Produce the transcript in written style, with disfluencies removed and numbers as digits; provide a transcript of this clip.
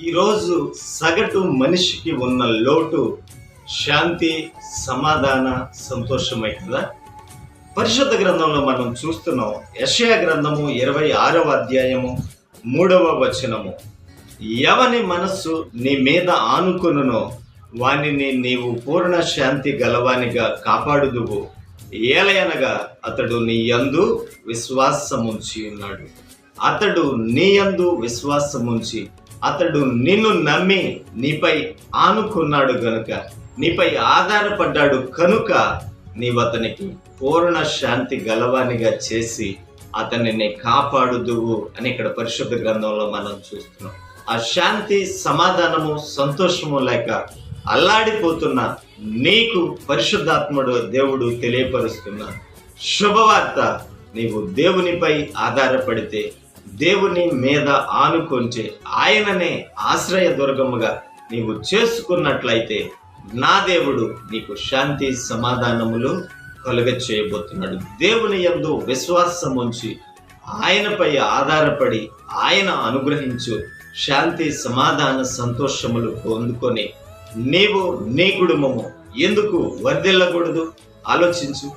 ఈరోజు సగటు మనిషికి ఉన్న లోటు శాంతి, సమాధాన, సంతోషమే కదా. పరిశుద్ధ గ్రంథంలో మనం చూస్తున్నాం. యెషయా గ్రంథము 26వ అధ్యాయము 3వ వచనము. ఎవని మనస్సు నీ మీద ఆనుకొనునో వానిని నీవు పూర్ణ శాంతి గలవానిగా కాపాడుదువు, ఏలయనగా అతడు నీ యందు విశ్వాసముంచి ఉన్నాడు. అతడు నీ యందు విశ్వాసముంచి, అతడు నిన్ను నమ్మి నీపై ఆనుకున్నాడు గనుక, నీపై ఆధారపడ్డాడు కనుక నీవు అతనికి పూర్ణ శాంతి గలవానిగా చేసి అతనిని కాపాడుదువు అని ఇక్కడ పరిశుద్ధ గ్రంథంలో మనం చూస్తున్నాం. ఆ శాంతి, సమాధానము, సంతోషము లేక అల్లాడిపోతున్న నీకు పరిశుద్ధాత్ముడు దేవుడు తెలియపరుస్తున్న శుభవార్త. నీవు దేవునిపై ఆధారపడితే, దేవుని మీద ఆనుకుంటే, ఆయననే ఆశ్రయ దుర్గముగా నీవు చేసుకున్నట్లయితే నా దేవుడు నీకు శాంతి, సమాధానములు కలుగ చేయబోతున్నాడు. దేవుని యందు విశ్వాసం ఉంచి ఆయనపై ఆధారపడి ఆయన అనుగ్రహించు శాంతి, సమాధాన, సంతోషములు పొందుకొని నీవు నీ కుటుంబము ఎందుకు వర్ధిల్లకూడదు? ఆలోచించు.